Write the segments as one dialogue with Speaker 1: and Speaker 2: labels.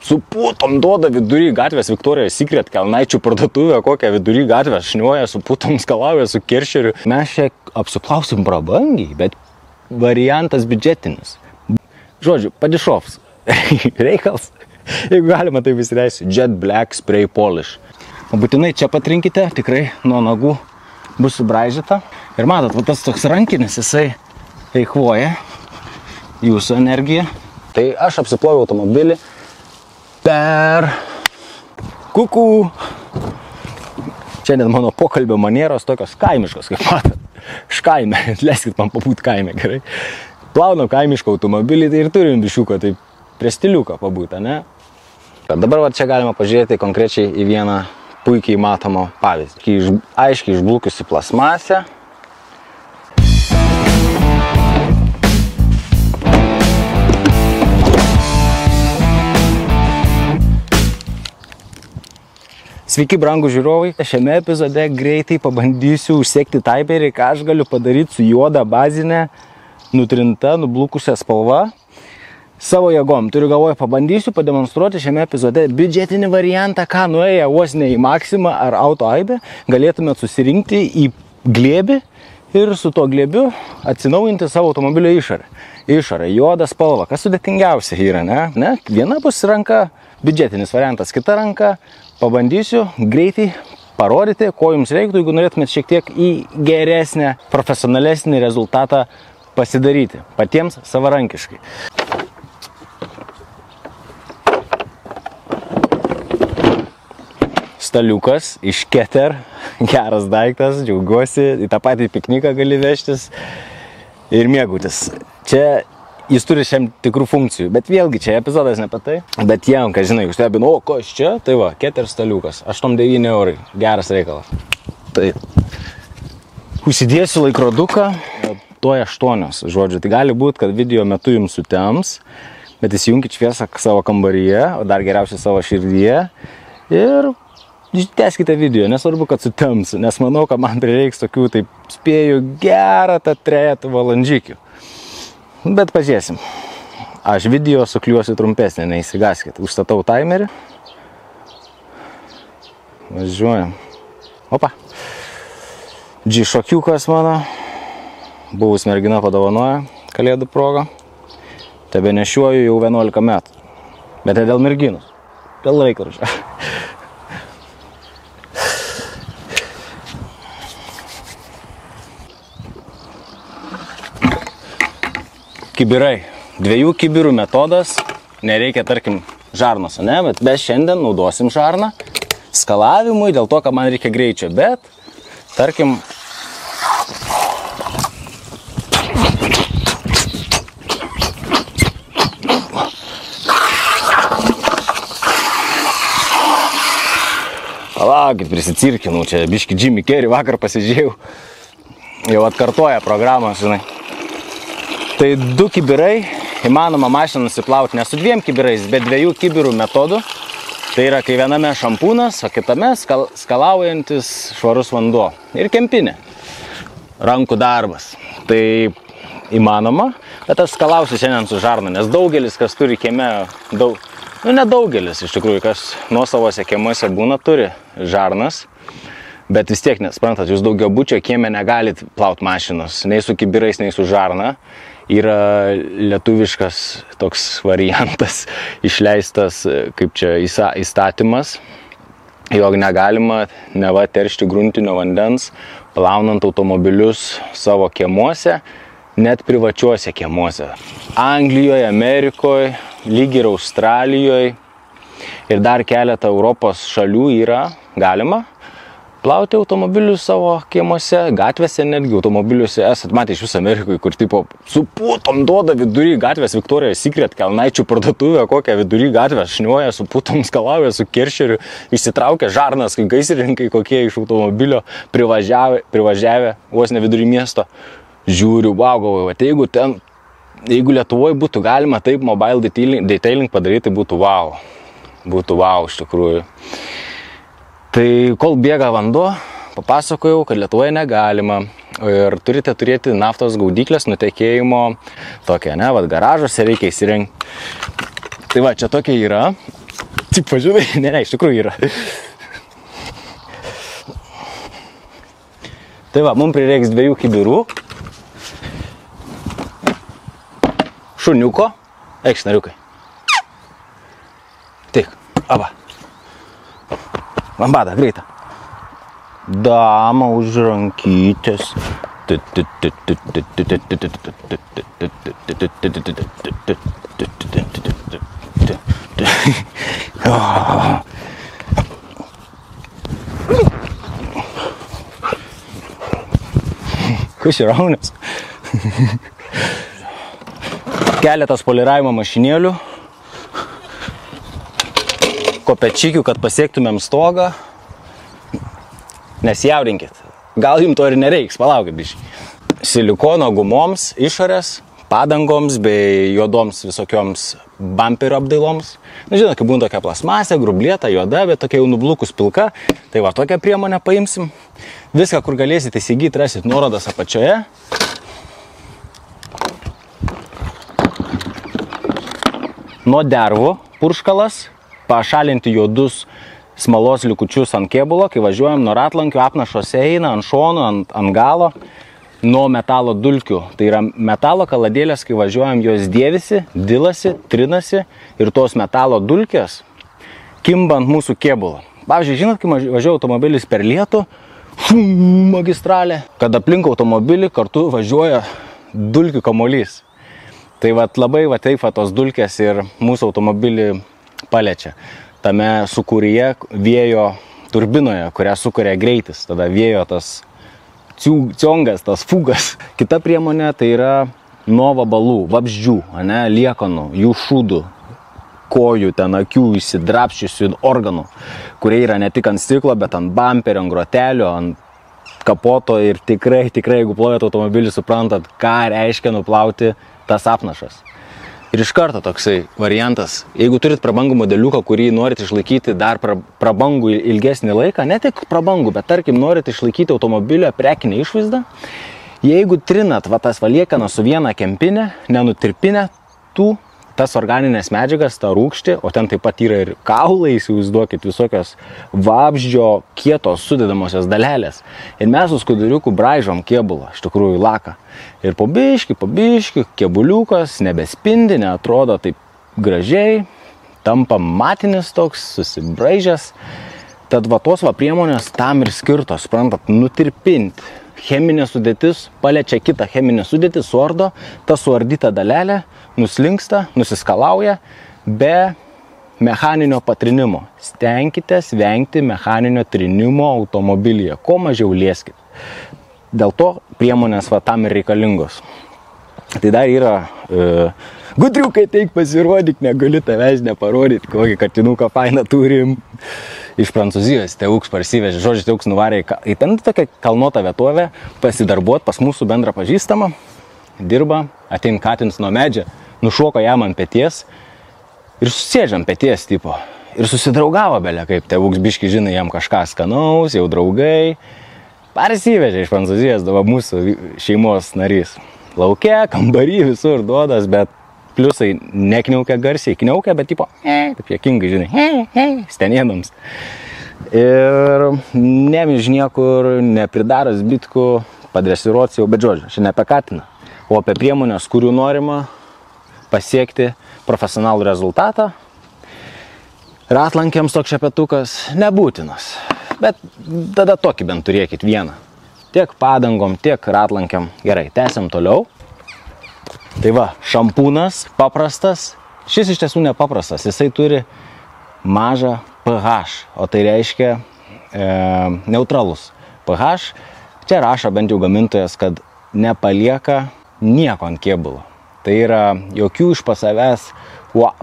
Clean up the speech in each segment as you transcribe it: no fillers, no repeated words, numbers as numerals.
Speaker 1: Su putom duoda vidury gatvės Victoria's Secret kelnaičių parduotuvę, kokią vidury gatvę šniuoja, su putom skalauja, su keršeriu. Mes čia apsiplausim prabangiai, bet variantas biudžetinis. Žodžiu, padišovs. Reikals, jeigu galima tai įsileisiu, Jet Black Spray Polish. O būtinai čia patrinkite, tikrai nuo nagų bus subraižyta. Ir matot, va tas toks rankinis, jisai eikvoja jūsų energiją. Tai aš apsiploviau automobilį per kukų. Šiandien mano pokalbio manieros tokios kaimiškos, kaip matot. Škaime, leiskit man pabūt kaime, gerai. Plaunam kaimišką automobilį, tai ir turim bišiuką, tai prie stiliuką pabūtą, ne? Dabar va čia galima pažiūrėti konkrečiai į vieną puikiai matomą pavyzdį. Aiškiai išblukusi plasmasė. Sveiki, brangūs žiūrovai. Šiame epizode greitai pabandysiu užsekti taiperį, ką aš galiu padaryti su juoda bazinė, nutrinta, nublukusia spalva. Savo jėgom. Turiu galvoje, pabandysiu pademonstruoti šiame epizode biudžetinį variantą, ką nuėję vos ne į Maximą ar Auto Aibę, galėtumėt susirinkti į glėbį ir su to glėbiu atsinaujinti savo automobilio išorę. Išorę, juoda spalva. Kas sudėtingiausia yra, ne? Viena bus ranka, biudžetinis variantas, kita ranka. Pabandysiu greitai parodyti, ko jums reiktų, jeigu norėtumėt šiek tiek į geresnę, profesionalesnį rezultatą pasidaryti. Patiems savarankiškai. Staliukas iš Keter. Geras daiktas, džiaugiuosi. Į tą patį pikniką gali vežtis ir mėgautis. Čia jis turi šiam tikrų funkcijų, bet vėlgi čia epizodas ne apie tai. Bet jiem, ką žinai, stebino, o ko iš čia? Tai va, Keter staliukas, 8,9 eurai, geras reikalas. Tai užsidėsiu laikroduką, tuoj 8, žodžiu. Tai gali būti, kad video metu jums sutems, bet įsijunkit šviesą savo kambaryje, o dar geriausiai savo širdyje. Ir tęskite video, nesvarbu, kad sutems, nes manau, kad man prireiks tokių, taip spėju, gerą tą 3 valandžikių. Bet pažiūrėsim. Aš video sukliuosiu trumpesnį, neįsigaskit. Užstatau timerį. Važiuojam. Opa. G-šokiukas mano. Buvus mergina padovanoja kalėdų progą. Tebe nešiuoju jau 11 metų. Bet ne dėl merginos. Dėl laikrodžio. Kibirai. 2 kibirų metodas. Nereikia, tarkim, žarnos, ne? Bet mes šiandien naudosim žarną skalavimui, dėl to, kad man reikia greičio. Bet, tarkim, palakit, prisicirkinau, čia biški Jimmy Carrey vakar pasižiūrėjau. Jau atkartoja programą, žinai. Tai 2 kibirai, įmanoma mašiną nusiplauti ne su 2 kibirais, bet 2 kibirų metodų. Tai yra, kai viename šampūnas, o kitame skalaujantis švarus vanduo. Ir kempinė. Rankų darbas. Tai įmanoma, bet aš skalausiu šiandien su žarna, nes daugelis, kas turi kieme, nedaugelis iš tikrųjų, kas nuosavose kiemuose būna, turi žarnas. Bet vis tiek, nesprantat, jūs daugiabučio kieme negalit plauti mašinos, nei su kibirais, nei su žarna. Yra lietuviškas toks variantas išleistas, kaip čia įstatymas, jog negalima neva teršti gruntinio vandens, plaunant automobilius savo kiemuose, net privačiuose kiemuose. Anglijoje, Amerikoje, lyg ir Australijoje ir dar keletą Europos šalių yra galima plauti automobilius savo kiemuose, gatvėse netgi automobiliuose. Esat matę iš viso Amerikoje, kur tipo su putom duoda vidury gatvės Victoria's Secret kelnaičių parduotuvę, kokią vidury gatvę šniuoja, su putom skalauja, su keršeriu, išsitraukia žarnas, kai gaisrininkai kokie iš automobilio privažiavę vos ne vidury miesto. Žiūriu, wow, galvoju, jeigu Lietuvoje būtų galima taip mobile detailing padaryti, tai būtų wow. Būtų wow iš tikrųjų. Tai kol bėga vanduo, papasakojau, kad Lietuvoje negalima. Ir turite turėti naftos gaudyklės nutekėjimo tokią, ne, vat garažuose reikia įsirengti Tai va, čia tokia yra. Tik pažinai, ne, iš tikrųjų yra. Tai va, mums prireiks 2 kibirų. Šuniuko. Eikš, nariukai. Tik, aba. Lambada, greita. Dama už rankytės. Kas yra raunės? Keletas poliravimo mašinėlių. Kopečikių, kad pasiektumėm stogą. Nesijaudinkit. Gal jums to ir nereiks, palaukit biškį. Silikono gumoms, išorės, padangoms bei juodoms visokioms bamperio apdailoms. Na, žinot, kai būna tokia plasmasė, grublėta, juoda, bet tokia jau nublukus pilka. Tai va, tokią priemonę paimsim. Viską, kur galėsite įsigyti, rasit nuorodas apačioje. Nuo dervų purškalas, pašalinti juodus smalos likučius ant kėbulo, kai važiuojam nuo ratlankių, apnašos eina ant šonų, ant galo, nuo metalo dulkių. Tai yra metalo kaladėlės, kai važiuojam, jos dėvisi, dilasi, trinasi ir tos metalo dulkės kimba ant mūsų kėbulo. Pavyzdžiui, žinot, kai važiuoja automobilis per lietų, magistralė, kad aplink automobilį kartu važiuoja dulkių kamuolys. Tai vat labai va taip va tos dulkės ir mūsų automobilį paliečia. Tame sūkuryje vėjo turbinoje, kurią sukuria greitis. Tada vėjo tas ciongas, tas fugas. Kita priemonė tai yra nuo vabalų, vabzdžių, liekanų, jų šūdų, kojų, ten akių, įsidrapščiusių organų, kurie yra ne tik ant stiklo, bet ant bamperio, ant grotelio, ant kapoto ir tikrai, jeigu plojat automobilį, suprantat, ką reiškia nuplauti tas apnašas. Ir iš karto toksai variantas, jeigu turit prabangų modeliuką, kurį norit išlaikyti dar prabangų ilgesnį laiką, ne tik prabangų, bet tarkim norit išlaikyti automobilio prekinę išvaizdą, jeigu trinat va tas liekanas su viena kempinė, nenutirpinę tas organinės medžiagas, tą rūgštį, o ten taip pat yra ir kaulai, įsivaizduokit, visokios vabzdžio kietos sudedamosios dalelės. Ir mes su skuduriuku braižom kėbulą, iš tikrųjų laką. Ir po biškį, kėbuliukas nebespindi, neatrodo taip gražiai, tampa matinis toks, susibraižęs. Tad va tos va priemonės tam ir skirtos, suprantat, nutirpinti. Cheminė sudėtis paliečia kitą cheminę sudėtį, suardo, ta suardyta dalelė nuslinksta, nusiskalauja be mechaninio patrinimo. Stenkitės vengti mechaninio trinimo automobilyje, kuo mažiau lieskit. Dėl to priemonės va tam ir reikalingos. Tai dar yra gudriukai, teik pasirodyk, negaliu tavęs neparodyti, kokį katinuką fainą turim. Iš Prancūzijos tėvuks parsivežė, žodžiu, tėvuks nuvarė į ten tokią kalnuotą vietovę pasidarbuot pas mūsų bendrą pažįstamą, dirba, atein katins nuo medžio, nušoka jam ant peties ir susėdžia ant peties tipo. Ir susidraugavo belė, kaip tėvuks biški žinai, jam kažką skanaus, jau draugai. Parsivežė iš Prancūzijos, dabar mūsų šeimos narys. Lauke, kambary, visur duodas, bet pliusai nekniaukia garsiai, kniaukia, bet tipo, taip jėkingai, žinai, stenienams. Ir nemiž niekur, nepridaras bitkų, padresiruots jau, bet žodžiu, šiandien apie katiną, o apie priemonės, kurių norima pasiekti profesionalų rezultatą. Ratlankiams toks šepetukas nebūtinas, bet tada tokį bent turėkit vieną. Tiek padangom, tiek ratlankiam. Gerai, tęsiam toliau. Tai va, šampūnas paprastas. Šis iš tiesų nepaprastas. Jisai turi mažą pH, o tai reiškia neutralus pH. Čia rašo bent jau gamintojas, kad nepalieka nieko ant kėbulo. Tai yra jokių iš pasavęs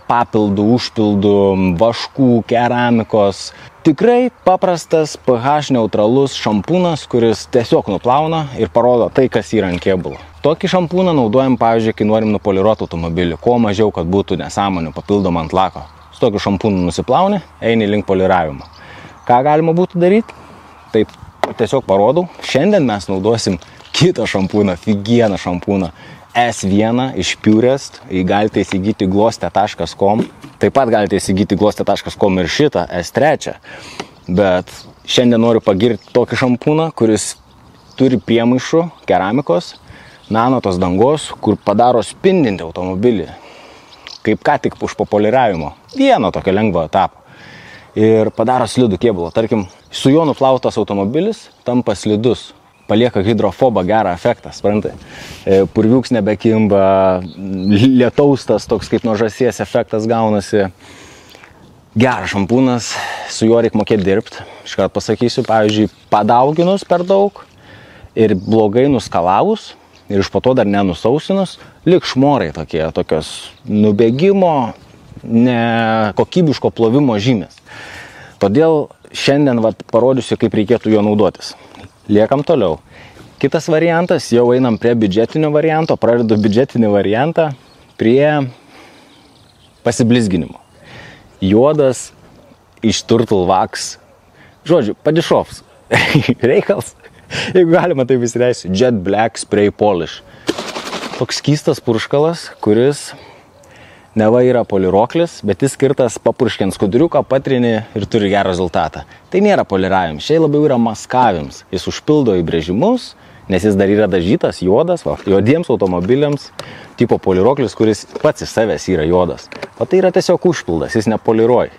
Speaker 1: papildų, užpildų, vaškų, keramikos. Tikrai paprastas pH neutralus šampūnas, kuris tiesiog nuplauna ir parodo tai, kas yra ant kėbulo. Tokį šampūną naudojam, pavyzdžiui, kai norim nupoliruoti automobilį. Kuo mažiau, kad būtų nesąmonių papildomą ant lako. Su tokiu šampūnu nusiplauni, eini link poliravimo. Ką galima būtų daryti? Taip, tiesiog parodau. Šiandien mes naudosim kitą šampūną, figieną šampūną. S1 iš Purest, galite įsigyti glostė.com, taip pat galite įsigyti glostė.com ir šitą S3, bet šiandien noriu pagirti tokį šampūną, kuris turi priemaišų keramikos, nano tos dangos, kur padaro spindinti automobilį, kaip ką tik už populiaravimo, vieno tokio lengvo etapo. Ir padaro slidų kėbulą. Tarkim, su juo nuplautas automobilis tampa slidus, palieka hidrofobą gerą efektą, suprantai. Purviuks nebekimba, lietaustas toks kaip nuo žąsies efektas gaunasi. Geras šampūnas, su juo reikia mokėti dirbti. Iškart pasakysiu, pavyzdžiui, padauginus per daug ir blogai nuskalavus ir iš po to dar nenusausinus, lik šmorai tokios nubėgimo, nekokybiško plovimo žymės. Todėl šiandien parodysiu, kaip reikėtų jo naudotis. Liekam toliau. Kitas variantas, jau einam prie biudžetinio varianto, pradedu biudžetinį variantą prie pasiblizginimo. Juodas iš Turtle Wax, žodžiu, padišovs, reikals, jeigu galima taip įsireisiu, Jet Black Spray Polish. Toks skystas purškalas, kuris neva yra poliroklis, bet jis skirtas papurškiant skuduriuką, patrini ir turi gerą rezultatą. Tai nėra poliravimas, šiai labiau yra maskavimas. Jis užpildo įbrėžimus, nes jis dar yra dažytas juodas, juodiems automobiliams, tipo poliroklis, kuris pats iš savęs yra juodas. O tai yra tiesiog užpildas, jis nepoliruoja.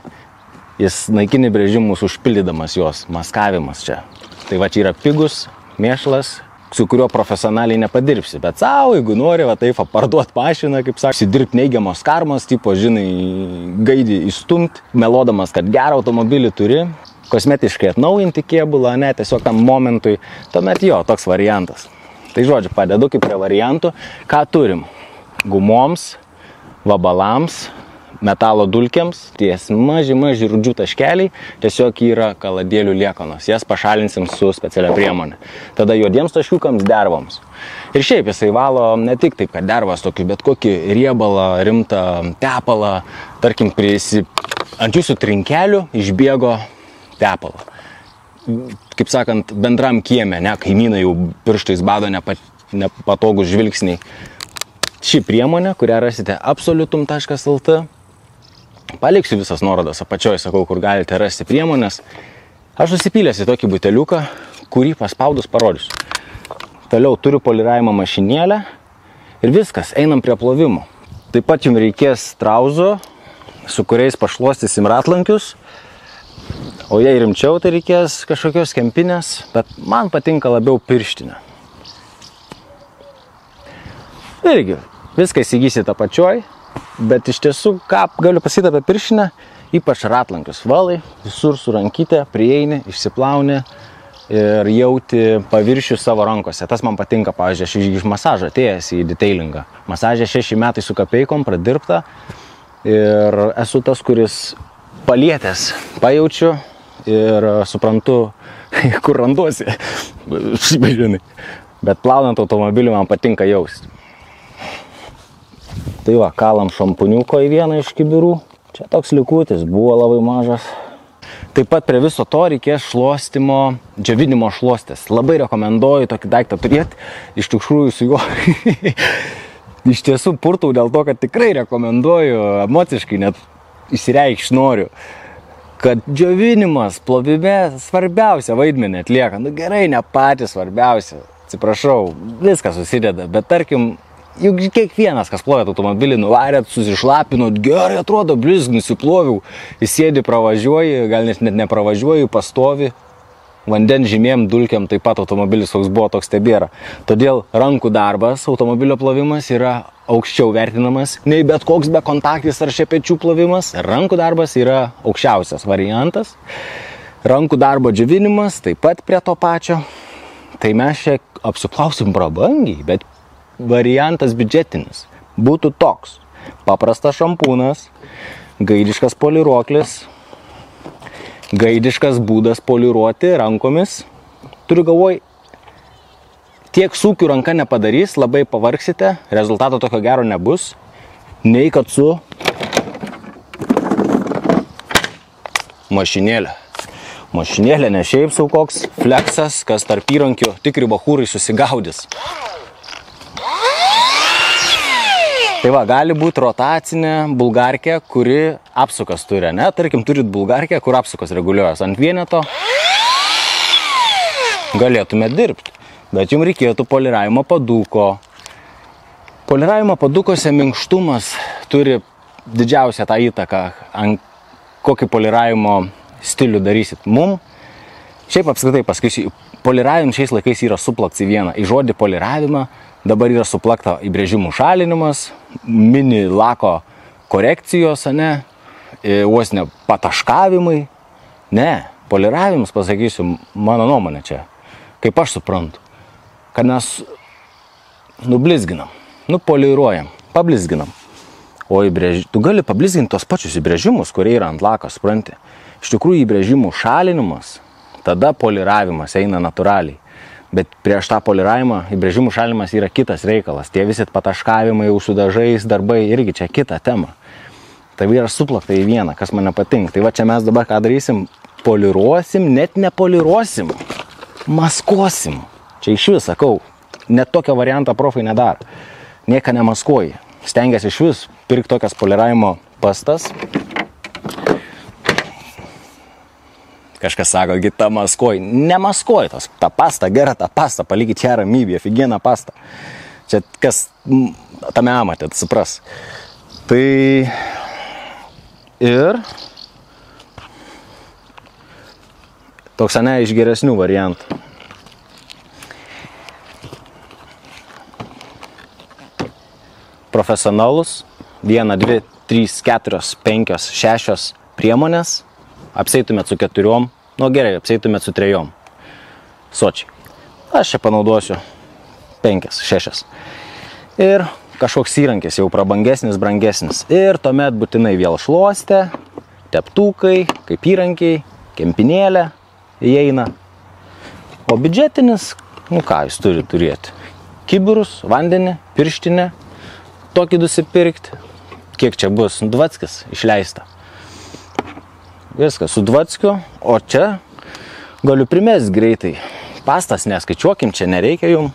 Speaker 1: Jis naikini įbrėžimus užpildydamas juos, maskavimas čia. Tai va čia yra pigus mėšlas, su kuriuo profesionaliai nepadirbsi, bet savo, jeigu nori, va taip, parduot mašiną, kaip sako, sidirbti neigiamos karmos, tipo, žinai, gaidį įstumti, melodamas, kad gerą automobilį turi, kosmetiškai atnaujinti kėbulą, ne, tiesiog tam momentui, tuomet jo, toks variantas. Tai žodžiu, padedu kaip prie variantų, ką turim? Gumoms, vabalams, metalo dulkiams, ties maži rūdžių taškeliai, tiesiog yra kaladėlių liekanos. Jas pašalinsim su specialia priemonė. Tada juodiems taškiukams dervoms. Ir šiaip jisai valo ne tik taip, kad dervas tokį, bet kokį riebalą, rimtą tepalą, tarkim, ant jūsų trinkelių išbėgo tepalą. Kaip sakant, bendram kieme, ne, kaimynai jau pirštais bado nepatogus žvilgsniai. Ši priemonė, kurią rasite absolutum.lt, paliksiu visas nuorodas apačioj, sakau, kur galite rasti priemonės. Aš susipylęs į tokį buteliuką, kurį paspaudus parodysiu. Toliau turiu poliravimo mašinėlę ir viskas, einam prie plovimo. Taip pat jums reikės trauzų, su kuriais pašluostysim ratlankius, o jei rimčiau, tai reikės kažkokios kempinės, bet man patinka labiau pirštinė. Irgi, viską įsigysite apačioj. Bet iš tiesų, ką galiu pasakyti apie pirštinę, ypač ratlankius valai, visur su rankyte, prieini, išsiplauni ir jauti paviršių savo rankose. Tas man patinka, pavyzdžiui, aš iš masažo atėjęs į detailingą. Masažė 6 metai su kapeikom pradirbta ir esu tas, kuris palietęs pajaučiu ir suprantu, kur randuosi. Bet plaunant automobilį man patinka jausti. Tai va, kalam šampuniuko į vieną iš kibirų. Čia toks likutis, buvo labai mažas. Taip pat prie viso to reikės šluostimo, džiovinimo šluostės. Labai rekomenduoju tokį daiktą turėti. Iš tikrųjų su juo iš tiesų purtau dėl to, kad tikrai rekomenduoju, emociškai net įsireikšti noriu, kad džiovinimas plovime svarbiausia vaidmenį atlieka. Nu gerai, ne patys svarbiausia. Atsiprašau, viskas susideda, bet tarkim, juk kiekvienas, kas plovėt automobilį, nuvarėt, susišlapinot, gerai atrodo, blizg, nusiploviau, įsėdi, pravažiuoji, gal net nepravažiuoji, pastovi, vandens žymėm, dulkiam, taip pat automobilis koks buvo, toks tebėra. Todėl rankų darbas, automobilio plovimas yra aukščiau vertinamas, nei bet koks bekontaktis ar šepečių plovimas. Rankų darbas yra aukščiausias variantas. Rankų darbo džiovinimas taip pat prie to pačio. Tai mes čia apsiplausim prabangiai, bet variantas biudžetinis būtų toks. Paprastas šampūnas, gaidiškas poliruoklis, gaidiškas būdas poliruoti rankomis. Turiu galvoj, tiek sūkių ranka nepadarys, labai pavargsite, rezultato tokio gero nebus, nei kad su mašinėlė. Mašinėlė ne šiaip sau koks fleksas, kas tarp įrankių tikri bachūrai susigaudys. Tai va, gali būti rotacinė bulgarkė, kuri apsukas turi, ne? Tarkim, turit bulgarkę, kur apsukas reguliuojas ant vieneto. Galėtume dirbti, bet jums reikėtų poliravimo paduko. Poliravimo padukose minkštumas turi didžiausią tą įtaką, ant kokį poliravimo stilių darysit. Mum, šiaip apskritai pasakysiu, poliravimas šiais laikais yra suplakts į vieną. Į žodį poliravimą dabar yra suplakta įbrėžimų šalinimas, mini lako korekcijos, ne, vos ne pataškavimai. Ne, poliravimas, pasakysiu, mano nuomonė čia, kaip aš suprantu, kad mes nublizginam, nupoliruojam, pablizginam. O tu gali pablizginti tos pačius įbrėžimus, kurie yra ant lako, supranti. Iš tikrųjų įbrėžimų šalinimas, tada poliravimas eina natūraliai. Bet prieš tą poliravimą įbrėžimų šalinimas yra kitas reikalas. Tie visi pataškavimai, su dažais, darbai irgi čia kita tema. Tai yra suplakta į vieną, kas man nepatinka. Tai va čia mes dabar ką darysim, poliruosim, net nepoliruosim, maskuosim. Čia iš vis sakau, net tokio variantą profai nedaro. Nieka nemaskuoji. Stengiasi iš vis pirkti tokias poliravimo pastas. Kažkas sako, ta maskuoji. Nemaskuoji tos. Ta pasta, gera ta pasta, palikit čia ramybė, figieną pastą. Čia kas tame amate, supras. Tai ir toks, ne, iš geresnių variantų. Profesionalus, 1, 2, 3, 4, 5, 6 priemonės, apseitumėt su 4, nu gerai, apseitumėt su 3. Sočiai. Aš čia panaudosiu 5, 6. Ir kažkoks įrankis jau prabangesnis, brangesnis. Ir tuomet būtinai vėl šluostė, teptukai, kaip įrankiai, kempinėlė įeina. O biudžetinis, nu ką jis turi turėti? Kibirus, vandenį, pirštinę. Tokį nusipirkti, kiek čia bus, Dvackis išleista. Viskas su Dvackiu, o čia galiu primesti greitai. Pastas neskaičiuokim, čia nereikia jum.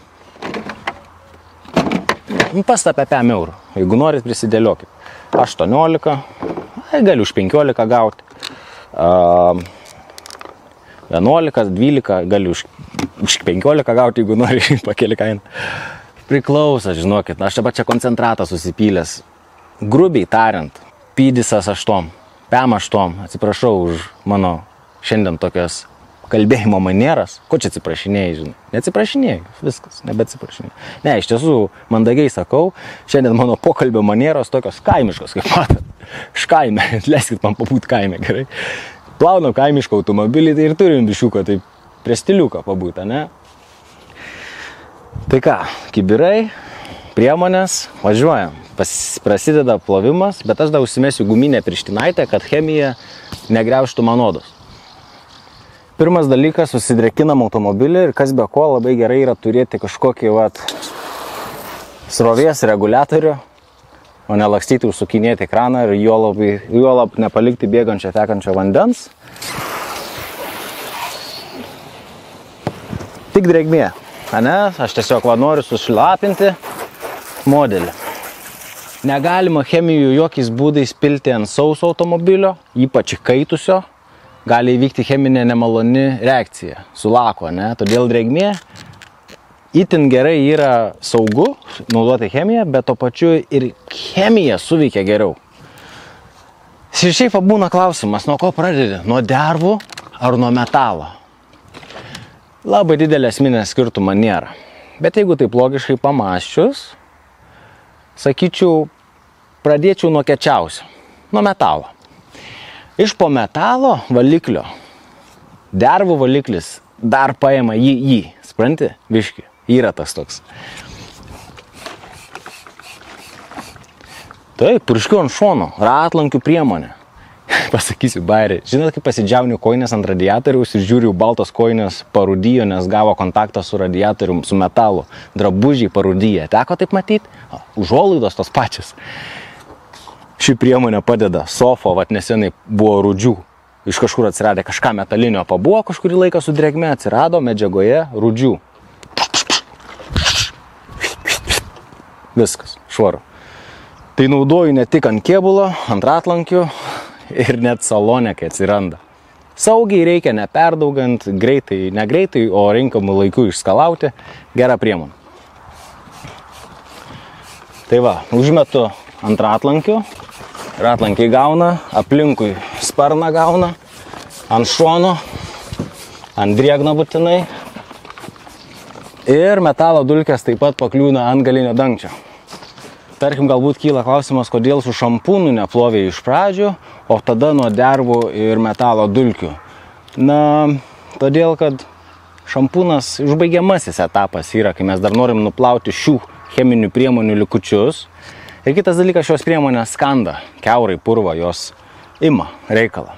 Speaker 1: Pasta apie 5 eurų, jeigu norit prisidėliokit. 18, galiu už 15 gauti. 11, 12, galiu už 15 gauti, jeigu nori pakeli kainą. Priklauso, žinokit, aš čia koncentratą susipylęs. Grubiai tariant, pydisas 8, PM 8, atsiprašau už mano šiandien tokias kalbėjimo manieras. Ko čia atsiprašinėjai, žinai? Neatsiprašinėjai, viskas, nebeatsiprašinėjai. Ne, iš tiesų, mandagiai sakau, šiandien mano pokalbio manieros tokios kaimiškos, kaip matot. Škaime, leiskit man pabūt kaime, gerai. Plaunam kaimišką automobilį, tai ir turim bišiuką, tai prie stiliuką pabūt, ne? Tai ką, kibirai, priemonės, važiuojam. Prasideda plovimas, bet aš dar užsimesiu guminę pirštinaitę, kad chemija negriauštų man odos. Pirmas dalykas, susidrekinam automobilį ir kas be ko labai gerai yra turėti kažkokį srovės reguliatorių, o nelakstyti užsukinėti kraną ir juolab nepalikti bėgančio tekančio vandens. Tik drėgmė. Ne, aš tiesiog noriu sušlapinti modelį. Negalima chemijų jokiais būdais pilti ant sauso automobilio, ypač įkaitusio. Gali įvykti cheminė nemaloni reakcija su lako, ne? Todėl drėgmė itin gerai yra saugu naudoti chemiją, bet to pačiu ir chemija suveikia geriau. Šiaip būna klausimas, nuo ko pradedi? Nuo dervų ar nuo metalo? Labai didelė esminė skirtumą nėra. Bet jeigu taip logiškai pamąsčius, sakyčiau, pradėčiau nuo kiečiausio, nuo metalo. Iš po metalo valiklio, dervų valiklis dar paima jį, supranti, biški, yra tas toks. Taip, purškiu ant šono, ratlankių priemonė. Pasakysiu, bairį. Žinot, kaip pasidžiauniu koinės ant radiatoriaus ir žiūriu, baltos koinės parūdijo, nes gavo kontaktą su radiatorium, su metalu. Drabužiai parūdijo. Teko taip matyti? Užuolaidos tos pačios. Ši priemonė padeda. Sofo, nesenai buvo rūdžių. Iš kažkur atsiradė kažką metalinio. Pabuvo kažkurį laiką su drėgme, atsirado medžiagoje rūdžių. Viskas, švaru. Tai naudoju ne tik ant kėbulo, ant ratlankių ir net salone, kai atsiranda. Saugiai reikia neperdaugant, negreitai, o rinkamų laikų išskalauti. Gera priemonė. Tai va, užmetu ant ratlankių. Ratlankiai gauna, aplinkui sparną gauna, ant šono, ant drėgno būtinai. Ir metalo dulkės taip pat pakliūna ant galinio dangčio. Tarkim, galbūt kyla klausimas, kodėl su šampūnu neplovė iš pradžių, o tada nuo dervų ir metalo dulkių. Na, todėl, kad šampūnas užbaigiamasis etapas yra, kai mes dar norim nuplauti šių cheminių priemonių likučius. Ir kitas dalykas, šios priemonės skanda, kiaurai purva, jos ima reikalą.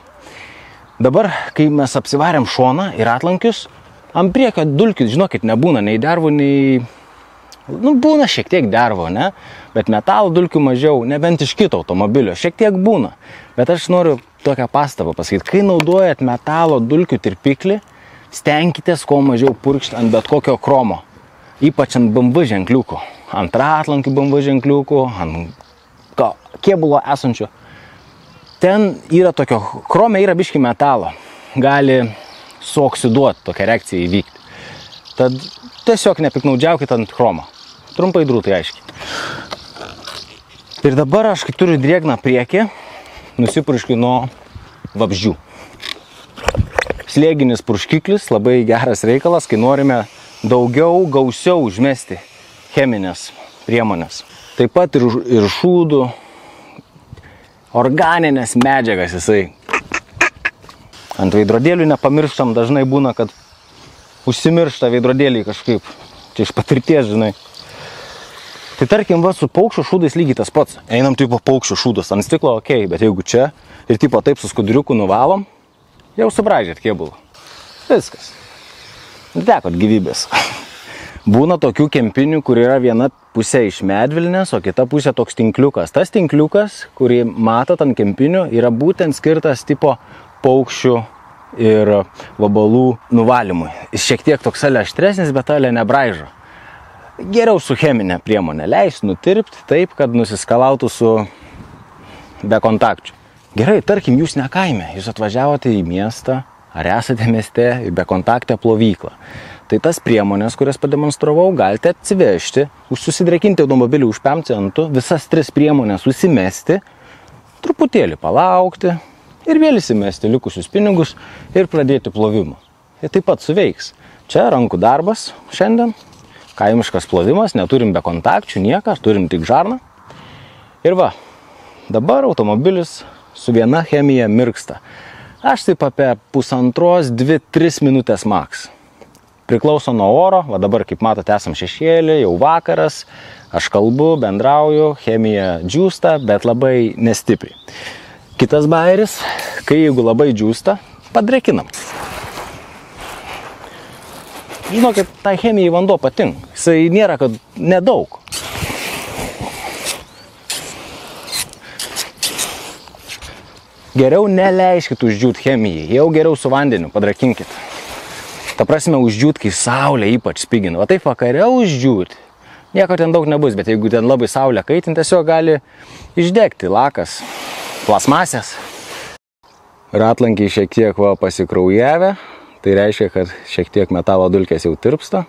Speaker 1: Dabar, kai mes apsivarėm šoną ir atlankius, ant priekio dulkių, žinokit, nebūna nei dervų, nei... būna šiek tiek dervo, ne? Bet metalo dulkių mažiau, nebent iš kito automobilio, šiek tiek būna. Bet aš noriu tokią pastabą pasakyti, kai naudojat metalo dulkių tirpiklį, stenkitės kuo mažiau purkšti ant bet kokio kromo. Ypač ant BMW ženkliukų, ant ratlankių BMW ženkliukų, ant kėbulo esančio. Ten yra tokio, krome yra biški metalo, gali suoksiduoti tokią reakciją įvykti. Tad tiesiog nepiknaudžiaukit ant chromo. Trumpai drūtai aiškiai. Ir dabar aš, kai turiu drėgną priekį, nusipurškiu nuo vabzdžių. Slėginis purškiklis, labai geras reikalas, kai norime daugiau, gausiau užmesti cheminės priemonės. Taip pat ir šūdų, organinės medžiagas jisai. Ant veidrodėlių nepamirštam, dažnai būna, kad užsimiršta veidrodėlį kažkaip. Čia iš patirties, žinai. Tai tarkim, va, su paukščio šūdais lygiai tas pats. Einam tipo paukščio šūdas ant stiklo, okei, bet jeigu čia ir tipo taip su skudriuku nuvalom, jau subraižėt kėbulą. Viskas. Netekot gyvybės. Būna tokių kempinių, kur yra viena pusė iš medvilnės, o kita pusė toks tinkliukas. Tas tinkliukas, kurį matot ant kempinių, yra būtent skirtas tipo paukščių ir vabalų nuvalymui. Jis šiek tiek toks aštresnis, bet ale nebraižo. Geriau su cheminė priemonė. Leis nutirpti taip, kad nusiskalautų su bekontakčiu. Gerai, tarkim, jūs ne kaime, jūs atvažiavote į miestą, ar esate mieste į bekontaktę plovyklą. Tai tas priemonės, kurias pademonstravau, galite atsivežti, susidrėkinti automobilį už 5 centų, visas 3 priemonės užsimesti, truputėlį palaukti ir vėl įsimesti likusius pinigus ir pradėti plovimą. Ir taip pat suveiks. Čia rankų darbas šiandien, kaimiškas plovimas, neturim bekontakčių, nieką, turim tik žarną. Ir va, dabar automobilis su viena chemija mirksta. Aš taip apie 1,5–2–3 minutės maks. Priklauso nuo oro, va dabar kaip matote esam šešėlį, jau vakaras, aš kalbu, bendrauju, chemija džiūsta, bet labai nestipriai. Kitas bairis, kai jeigu labai džiūsta, padrėkinam. Žinokit, tai chemijai vanduo patinka, jisai nėra, kad nedaug. Geriau neleiskit uždžiūt chemijai, jau geriau su vandeniu padrakinkit. Ta prasme, uždžiūt, kai saulė ypač spigina. Va taip vakare uždžiūt. Nieko ten daug nebus, bet jeigu ten labai saulė kaitin, tiesiog gali išdegti lakas, plasmasės. Ratlankiai šiek tiek va pasikraujavę, tai reiškia, kad šiek tiek metalo dulkės jau tirpsta.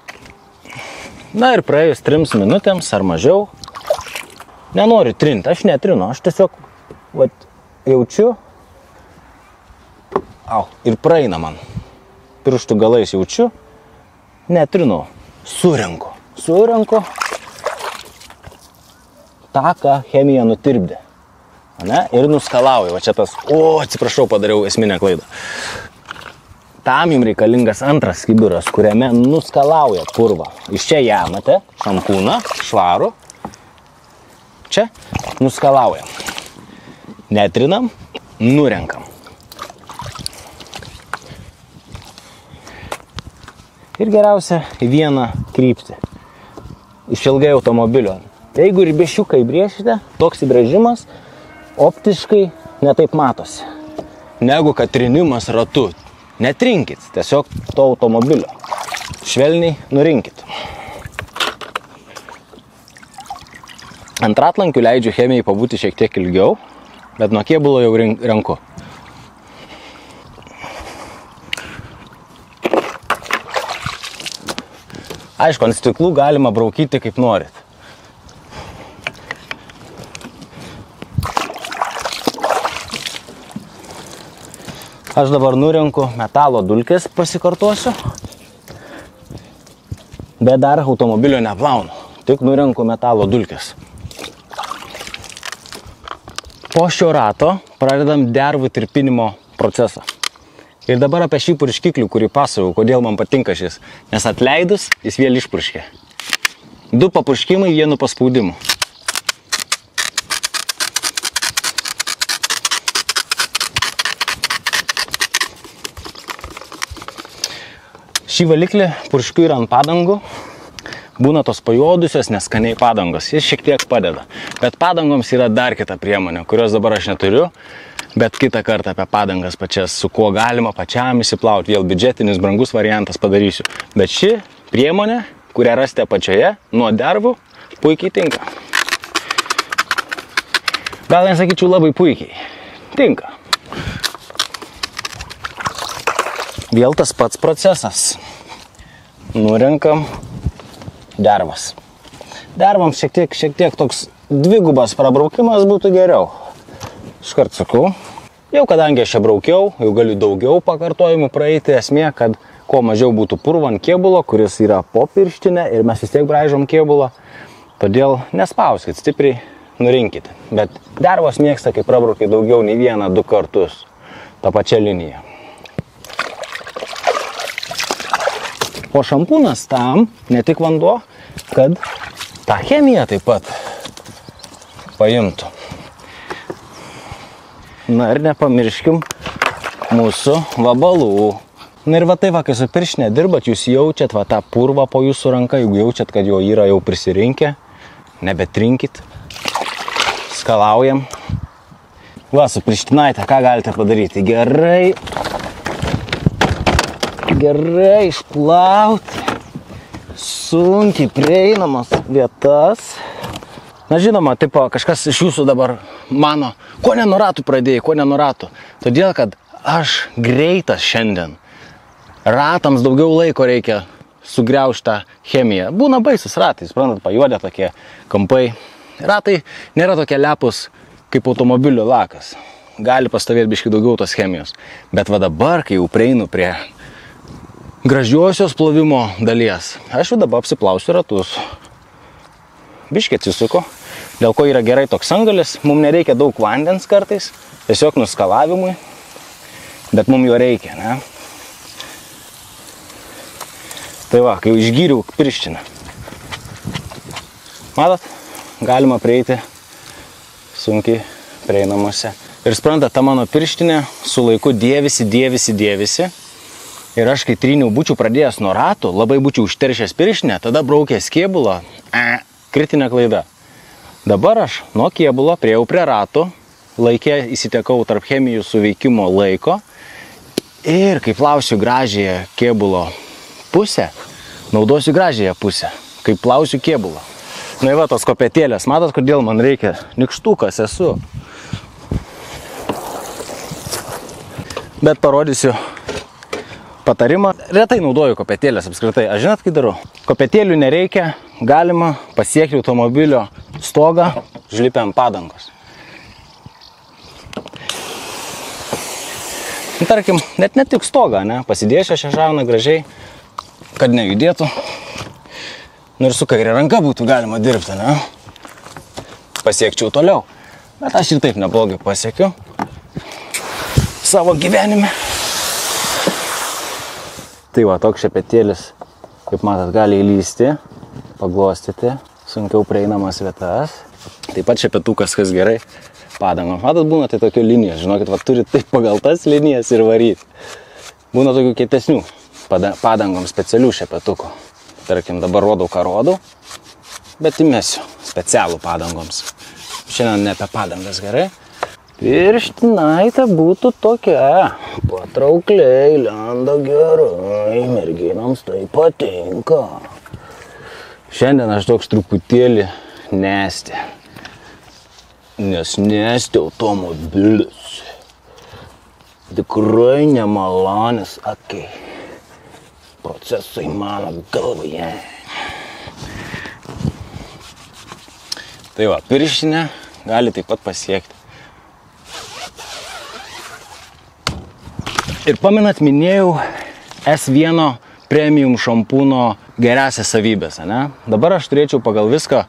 Speaker 1: Na ir praėjus 3 minutėms ar mažiau, nenoriu trinti, aš netrinu, aš tiesiog va, jaučiu. Ir praeina man. Pirštų galais jaučiu, netrinu, surenku tą, ką chemija nutirpdė. Ir nuskalauju, va čia tas, atsiprašau, padariau esminę klaidą. Tam jums reikalingas antras kibiras, kuriame nuskalauja purvą. Iš čia jamate šampūną, švarų, čia nuskalaujam. Netrinam, nurenkam. Ir geriausia į vieną kryptį, išilgai automobilio. Jeigu ribešiuką įbrėžite, toks įbrėžimas optiškai netaip matosi, negu kad trinimas ratu. Netrinkit, tiesiog to automobilio. Švelniai nurinkit. Ant ratlankių leidžiu chemijai pabūti šiek tiek ilgiau, bet nuo kėbulo jau renku. Aišku, ant stiklų galima braukyti kaip norit. Aš dabar nurenku metalo dulkes, pasikartosiu, bet dar automobilio neplaunu, tik nurenku metalo dulkes. Po šio rato pradedam dervų tirpinimo procesą. Ir dabar apie šį purškiklį, kurį pasakau, kodėl man patinka šis, nes atleidus jis vėl išpurškia. 2 papurškimai, 1 paspaudimu. Šį valiklį purškiu ir ant padangų. Būna tos pajuodusios, neskaniai padangos. Jis šiek tiek padeda. Bet padangoms yra dar kita priemonė, kurios dabar aš neturiu. Bet kitą kartą apie padangas pačias, su kuo galima pačiam įsiplauti. Vėl biudžetinis, brangus variantas padarysiu. Bet ši priemonė, kurią rasite apačioje, nuo dervų, puikiai tinka. Gal nesakyčiau labai puikiai. Tinka. Vėl tas pats procesas. Nurenkam dervas. Dervams šiek tiek toks dvigubas prabraukimas būtų geriau. Iškart sakau. Jau kadangi aš čia braukiau, jau galiu daugiau pakartojimų praeiti. Esmė, kad kuo mažiau būtų purvo ant kėbulo, kuris yra po pirštinė ir mes vis tiek braižom kėbulą. Todėl nespauskit, stipriai nurinkite. Bet dervos mėgsta, kai prabraukiai daugiau nei 1-2 kartus tą pačią liniją. O šampūnas tam, ne tik vanduo, kad tą chemiją taip pat paimtų. Na ir nepamirškim mūsų vabalų. Na ir va tai, kai su pirštinė dirbat, jūs jaučiat tą purvą po jūsų ranką, jeigu jaučiat, kad jo yra jau prisirinkę, nebetrinkit, skalaujam. Va, su pirštinaite, ką galite padaryti? Gerai išplauti sunkiai prieinamas vietas. Na žinoma, tipo, kažkas iš jūsų dabar mano, ko ne nuo ratų pradėjai, ko ne nuo ratų. Todėl, kad aš greitas šiandien. Ratams daugiau laiko reikia sugriaužti tą chemiją. Būna baisus ratai, suprantat, pajuodę tokie kampai. Ratai nėra tokie lepus kaip automobilio lakas. Gali pastovėti biškai daugiau tos chemijos. Bet va dabar, kai jau prieinu prie gražiosios plovimo dalies, aš jau dabar apsiplausiu ratus. Biškai atsisuko, dėl ko yra gerai toks angalis. Mums nereikia daug vandens kartais, tiesiog nuskalavimui, bet mums jo reikia, ne? Tai va, kai jau išgyriau pirštinę. Matot, galima prieiti sunkiai prieinamuose. Ir suprantat, ta mano pirštinė su laiku dėvisi. Ir aš, kai tryniau būčiau pradėjęs nuo ratų, labai būčiau užteršęs pirštinę, tada braukęs kėbulą, kritinė klaida. Dabar aš nuo kėbulo priejau prie ratų, laikė įsitekau tarp chemijų suveikimo laiko ir kai plausiu gražiąją kėbulo pusę, naudosiu gražiąją pusę, kai plausiu kėbulą. Na ir va, tos kopėtėlės, matot, kodėl man reikia? Nikštukas esu. Bet parodysiu patarimą. Retai naudoju kopėtėlės apskritai. Aš žinot, kai darau? Kopėtėlių nereikia, galima pasiekti automobilio stogą, žlipę ant padangos. Tarkim, net tik stogą, ne? Pasidėsiu šią žauną gražiai, kad nejudėtų. Nu ir su kairė ranka būtų galima dirbti, ne? Pasiekčiau toliau. Bet aš ir taip neblogai pasiekiu savo gyvenime. Tai va, toks šepetėlis, kaip matot, gali įlysti, paglostyti sunkiau prieinamas vietas. Taip pat šepetukas, kas gerai, padangom. Matot, būna tai tokių linijos, žinokit, va, turit taip pagal tas linijas ir varyti. Būna tokių kietesnių padangom specialių šepetukų. Tarkim, dabar rodau, ką rodau, bet įmesiu specialų padangoms. Šiandien ne apie padangas, gerai. Pirštinaitė būtų tokia, patraukliai, lenda gerai, merginams tai patinka. Šiandien aš toks truputėlį nesti. nes nesti automobilis tikrai nemalonės akiai. Procesai mano galvoje. Tai va, pirštinę gali taip pat pasiekti. Ir pamenat, minėjau S1 premium šampūno geriausias savybės, ne? Dabar aš turėčiau pagal viską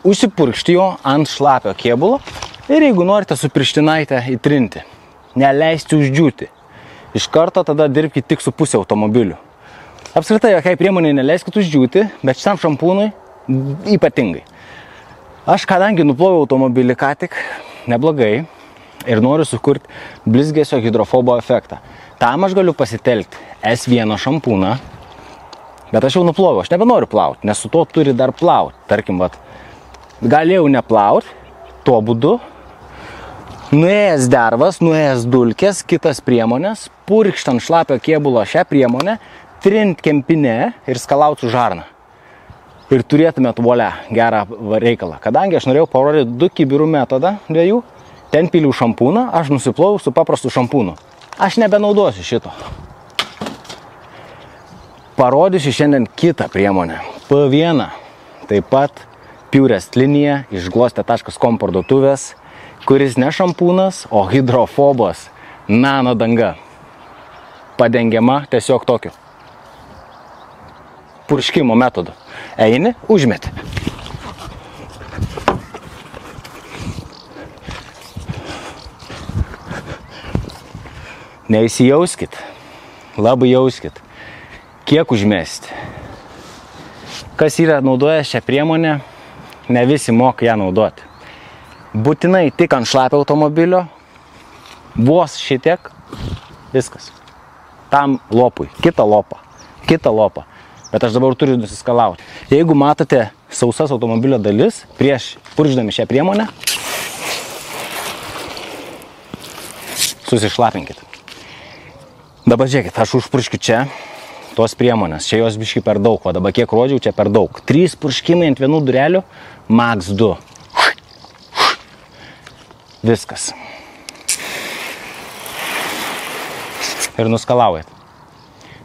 Speaker 1: užsipurkšti jo ant šlapio kėbulo ir jeigu norite su pirštinaite įtrinti, neleisti uždžiūti. Iš karto tada dirbkite tik su pusė automobilių. Apskritai, jokiai priemonė neleiskit uždžiūti, bet šitam šampūnui ypatingai. Aš kadangi nuploviau automobilį ką tik, neblogai, ir noriu sukurti blizgesio hidrofobo efektą. Tam aš galiu pasitelkti S1 šampūną, bet aš jau nuploviau, aš nebenoriu plauti, nes su to turi dar plauti. Tarkim, galėjau neplauti, tuo būdu, nuėjęs dervas, nuėjęs dulkės, kitas priemonės, purkštant šlapio kėbulo šią priemonę, trint kempinę ir skalaut su žarna. Ir turėtumėt volia gerą reikalą. Kadangi aš norėjau parodyti 2 kibirų metodą dviejų, ten piliu šampūną, aš nusiploviau su paprastu šampūnu. Aš nebenaudosiu šito. Parodysiu šiandien kitą priemonę. P1. Taip pat Purest linija iš glostė.com parduotuvės, kuris ne šampūnas, o hidrofobos nano danga. Padengiama tiesiog tokiu purškimo metodu. Eini, užmeti. Neįsijauskit, labai jauskit, kiek užmesti. Kas yra naudojęs šią priemonę, ne visi moka ją naudoti. Būtinai tik ant šlapio automobilio, vos šitiek, viskas. Tam lopui, kitą lopą. Bet aš dabar turiu nusiskalauti. Jeigu matote sausas automobilio dalis, prieš purkšdami šią priemonę, susišlapinkit. Dabar žiūrėkit, aš užpurškiu čia tos priemonės. Čia jos biškai per daug, o dabar kiek rodžiau, čia per daug. 3 purškimai ant vienų durelių, max 2. Viskas. Ir nuskalaujat.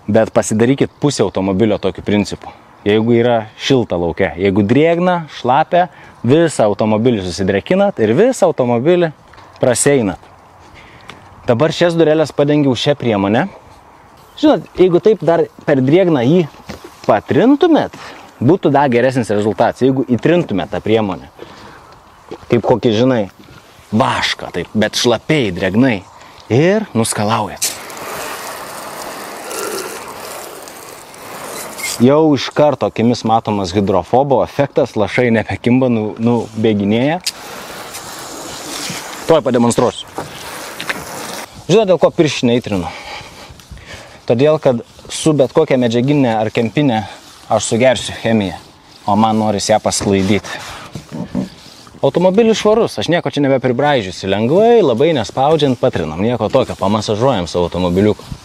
Speaker 1: Bet pasidarykit pusę automobilio tokiu principu. Jeigu yra šilta lauke, jeigu drėgna, šlapia, visą automobilį susidrekinat ir visą automobilį praseinat. Dabar šias durelės padengiau šią priemonę. Žinot, jeigu taip dar per drėgną jį patrintumėt, būtų dar geresnis rezultatas, jeigu įtrintumėt tą priemonę. Kaip kokį, žinai, vašką, taip, bet šlapiai, drėgnai. Ir nuskalaujat. Jau iš karto akimis matomas hidrofobo efektas, lašai nebekimba, bėginėja. Tuoj pademonstruosiu. Žinot, dėl ko pirštinę įtrinu? Todėl, kad su bet kokia medžiaginė ar kempinė aš sugersiu chemiją, o man noris ją pasklaidyti. Automobilis švarus, aš nieko čia nebepribraižiusi. Lengvai, labai nespaudžiant patrinam, nieko tokio, pamasažuojam savo automobiliuką.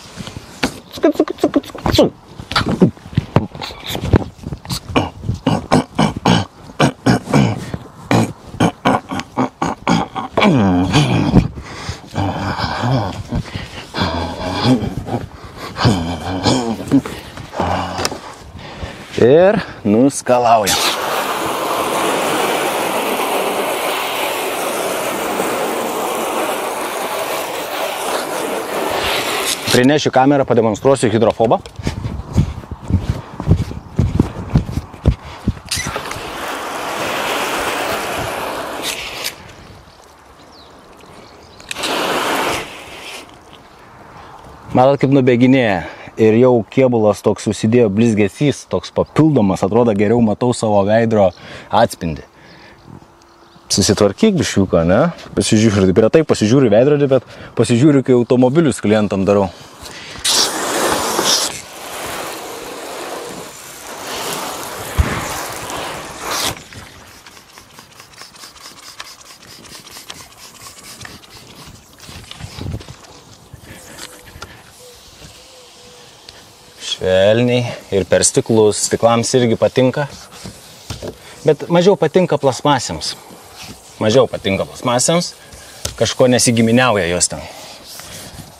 Speaker 1: Ir nuskalaujam. Prinešiu kamerą, pademonstruosiu hidrofobą. Matot, kaip nubėginėja. Ir jau kėbulas toks susidėjo blizgesys, toks papildomas, atrodo geriau matau savo veidro atspindį. Susitvarkyk biščiuką, ne? Pasižiūrį, retai pasižiūriu veidrodį, bet pasižiūriu, kai automobilius klientam darau. Švelniai ir per stiklus, stiklams irgi patinka, bet mažiau patinka plasmasėms. mažiau patinka plasmasėms, kažko nesigiminiauja jos ten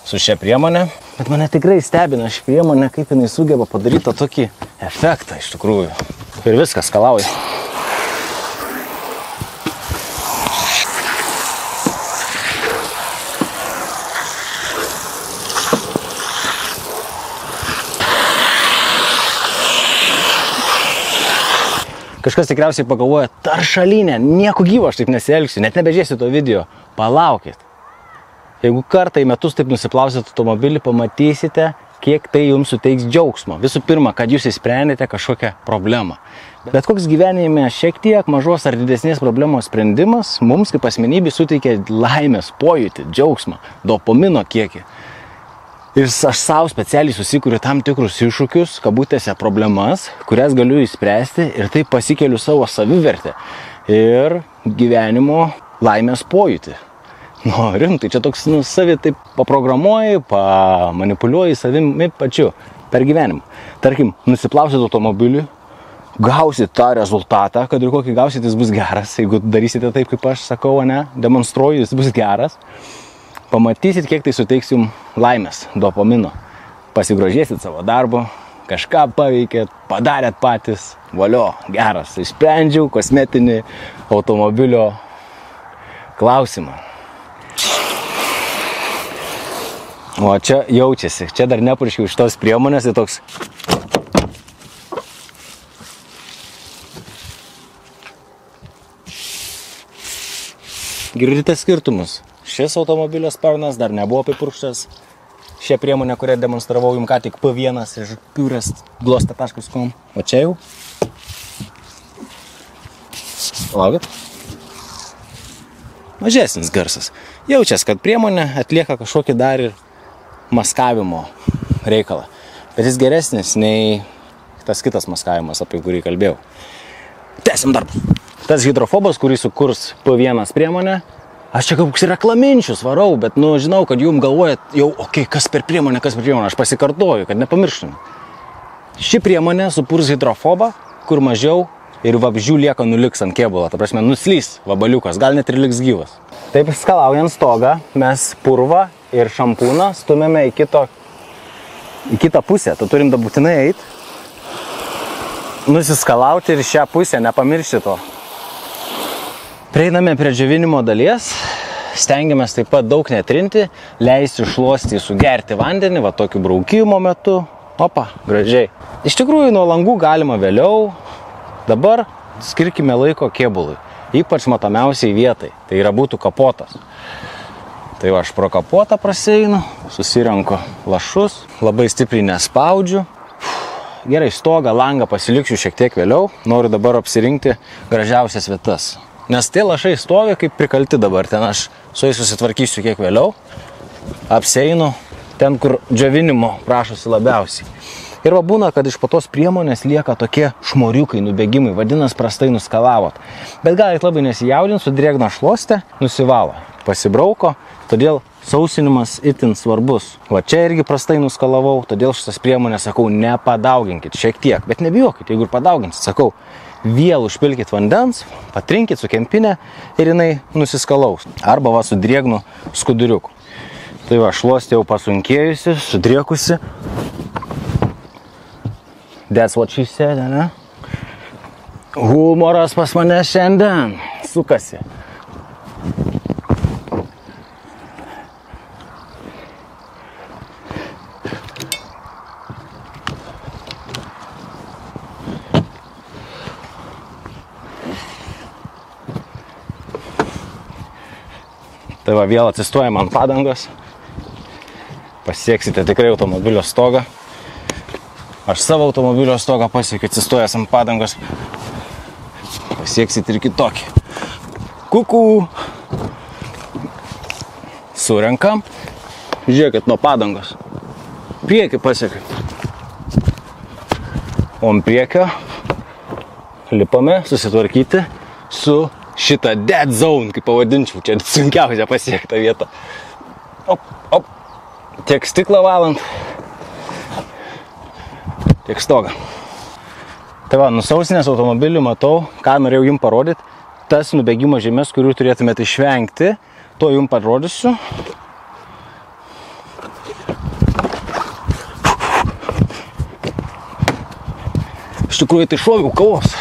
Speaker 1: su šia priemonė. Bet mane tikrai stebina ši priemonė, kaip jinai sugeba padaryti tą tokį efektą iš tikrųjų. Ir viskas skalauja. Kažkas tikriausiai pagalvoja, taršalinė, nieko gyvo aš taip nesielgsiu, net nebežiūrėsiu to video. Palaukit. Jeigu kartą į metus taip nusiplausit automobilį, pamatysite, kiek tai jums suteiks džiaugsmo. Visų pirma, kad jūs įsprendėte kažkokią problemą. Bet koks gyvenime šiek tiek mažos ar didesnės problemos sprendimas mums kaip asmenybė suteikia laimės pojūtį, džiaugsmą, dopamino kiekį. Ir aš savo specialiai susikuriu tam tikrus iššūkius, kabutėse problemas, kurias galiu įspręsti ir taip pasikeliu savo savivertę ir gyvenimo laimės pojūtį. Nu, rimtai, čia toks, savi taip paprogramuoji, pamanipuliuoji savimi pačiu per gyvenimą. Tarkim, nusiplausit automobilį, gausit tą rezultatą, kad ir kokį gausit, jis bus geras. Jeigu darysite taip, kaip aš sakau, ne, demonstruoju, jis bus geras. Pamatysit, kiek tai suteiks jums laimės, dopamino. Pasigrožėsit savo darbo, kažką paveikėt, padarėt patys. Valio, geras, išsprendžiau kosmetinį automobilio klausimą. O čia jaučiasi, čia dar nepurškiau iš tos priemonės, tai toks... Girdite skirtumus. Šis automobilio sparnas dar nebuvo apipurkštas. Šią priemonę, kurią demonstravau jums ką tik P1 iš purest.glosta.com. O čia jau. Laukit. Mažesnis garsas. Jaučias, kad priemonė atlieka kažkokį dar ir maskavimo reikalą. Bet jis geresnis nei tas kitas maskavimas, apie kurį kalbėjau. Tęsim darbus. Tas hidrofobas, kurį sukurs P1 priemonė, aš čia koks reklaminčius varau, bet žinau, kad jums galvojat jau, kas per priemonę, aš pasikartoju, kad nepamirštum. Ši priemonė sukurs hidrofobą, kur mažiau ir vabzdžių lieka nuliks ant kėbulo, ta prasme nuslys vabaliukas, gal net ir liks gyvas. Taip skalaujant stogą, mes purvą ir šampūną stumėme į kitą pusę. Tu turim būtinai eiti, nusiskalauti ir šią pusę, nepamiršti to. Prieiname prie džiovinimo dalies, stengiamės taip pat daug netrinti, leisti šluostį, sugerti vandenį, va tokiu braukimo metu. Opa, gražiai. Iš tikrųjų, nuo langų galima vėliau, dabar skirkime laiko kėbului. Ypač matomiausiai vietai, tai yra būtų kapotas. Tai va, aš pro kapotą praseinu, susirenku lašus, labai stipriai nespaudžiu. Gerai, stogą, langą pasiliksiu šiek tiek vėliau, noriu dabar apsirinkti gražiausias vietas. Nes tie lašai stovi kaip prikalti dabar, ten aš su jais susitvarkysiu kiek vėliau, apseinu ten, kur džiovinimo prašosi labiausiai. Ir va būna, kad iš po tos priemonės lieka tokie šmoriukai, nubėgimai, vadinas prastai nuskalavot. Bet galit labai nesijaudint, su drėgna šluoste nusivalo, pasibrauko, todėl sausinimas itin svarbus. Va čia irgi prastai nuskalavau, todėl šitas priemonės sakau, nepadauginkit šiek tiek, bet nebijokit, jeigu ir padauginsit, sakau, vėl užpilkit vandens, patrinkit su kempinė ir jinai nusiskalaus. Arba va su drėgnu skuduriuku. Tai va, šluostė jau pasunkėjusi, sudriekusi. That's what she said, ne? Humoras pas mane šiandien sukasi. Tai va, vėl atsistojam ant padangos. Pasieksite tikrai automobilio stogą. Aš savo automobilio stogą pasiekiu atsistojęs ant padangos. Pasieksit ir kitokį. Kuku. Surenkam. Žiūrėkit nuo padangos. Priekį pasiekiu. O ant priekio lipame susitvarkyti su šitą dead zone, kaip pavadinčiau. Čia sunkiausia pasiekta vieta. Op. Tiek stiklą valant, tiek stogą. Tai va, nusausinęs automobilį matau, ką norėjau jums parodyti. tas nubėgimo žemės, kurių turėtumėte išvengti, to jums parodysiu. Iš tikrųjų, tai šoviau kavos.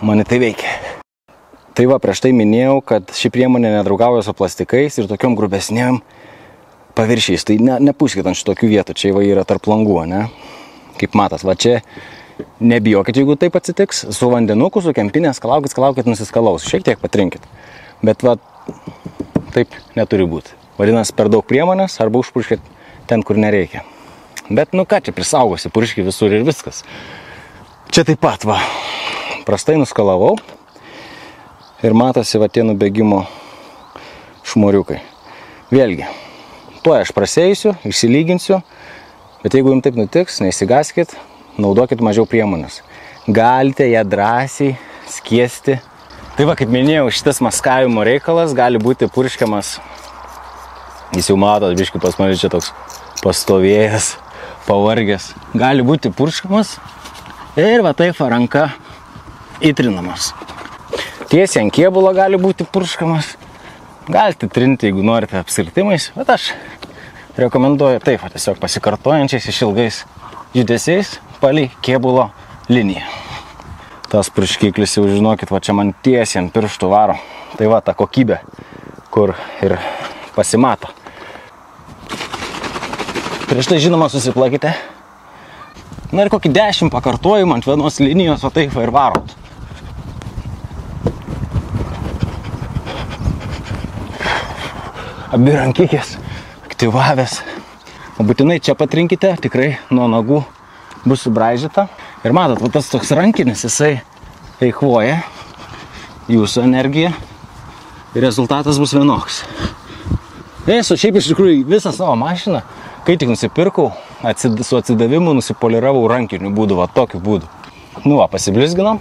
Speaker 1: Mane tai veikia. Tai va, prieš tai minėjau, kad ši priemonė nedraugauja su plastikais ir tokiom grubesnėm paviršiais. Tai nepūskit ant šitokių vietų. Čia va yra tarp langų, ne? Kaip matas, va čia nebijokit, jeigu taip atsitiks. Su vandenuku, su kempinė, skalaukit, nusiskalaus. Šiek tiek patrinkit. Bet va, taip neturi būti. Vadinasi, per daug priemonės arba užpurškit ten, kur nereikia. Bet nu ką, čia prisaugosi, purški visur ir viskas. Čia taip pat, va, prastai nuskalavau ir matosi, va, tie nubėgimo šmoriukai. Vėlgi, tuo aš prasėjusiu, išsilyginsiu, bet jeigu jums taip nutiks, neįsigaskit, naudokit mažiau priemonės. Galite ją drąsiai skiesti. Tai va, kaip minėjau, šitas maskavimo reikalas gali būti purškiamas, jis jau matot, biškį pas mane čia toks pastovėjęs, pavargęs. Gali būti purškiamas ir va taip ranka įtrinamas. Tiesiai ant kėbulo gali būti purškamas. Galite trinti, jeigu norite apskritimais, bet aš rekomenduoju taip, tiesiog pasikartojančiais išilgais judesiais palei kėbulo liniją. Tas purškiklis jau žinokit, va čia man tiesiai ant pirštų varo. Tai va ta kokybė, kur ir pasimato. Prieš tai žinoma susiplakite. Na ir kokį 10 pakartojimų ant vienos linijos, o taip ir varot. Abi rankikės aktyvavęs. O būtinai čia patrinkite, tikrai nuo nagų bus subraižyta. Ir matot, va tas toks rankinis, jisai eikvoja jūsų energiją ir rezultatas bus vienoks. Esu šiaip iš tikrųjų visą savo mašiną, kai tik nusipirkau, su atsidavimu nusipoliravau rankiniu būdu, va tokiu būdu. Nu va, pasiblizginam.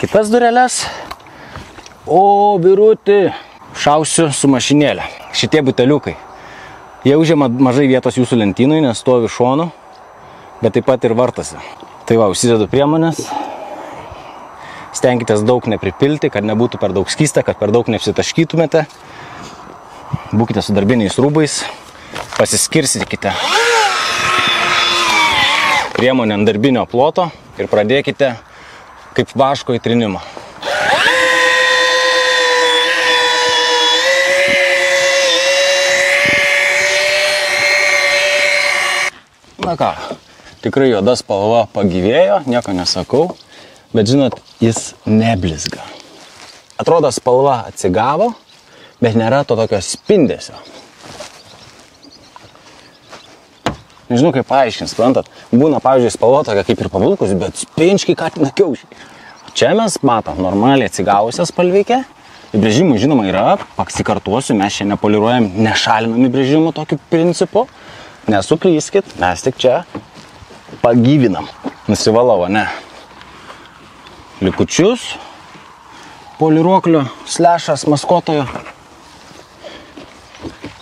Speaker 1: Kitas dureles. O, vyruti, šausiu su mašinėlė. Šitie buteliukai. Jie užima mažai vietos jūsų lentynui, nes stovi šonu, bet taip pat ir vartasi. Tai va, užsidedu priemonės. Stenkitės daug nepripilti, kad nebūtų per daug skysta, kad per daug neapsitaškytumėte. Būkite su darbiniais rūbais. Pasiskirstykite priemonę ant darbinio ploto ir pradėkite kaip vaško įtrinimą. Na ką, tikrai juoda spalva pagyvėjo, nieko nesakau, bet žinot, jis neblizga. Atrodo, spalva atsigavo, bet nėra to tokio spindesio. Nežinau, kaip paaiškint, suprantat, būna, pavyzdžiui, spalva tokia kaip ir pabulkus, bet spinčkiai katina kiaušiai. Čia mes matom normaliai atsigavusią spalvykę. Įbrėžimų, žinoma, yra, pasikartuosiu, mes čia nepoliruojam, nešalinam įbrėžimų tokiu principu. Nesuklyskit, mes tik čia pagyvinam. Nusivalau, ne? Likučius, poliruoklio, slešas, maskotojo.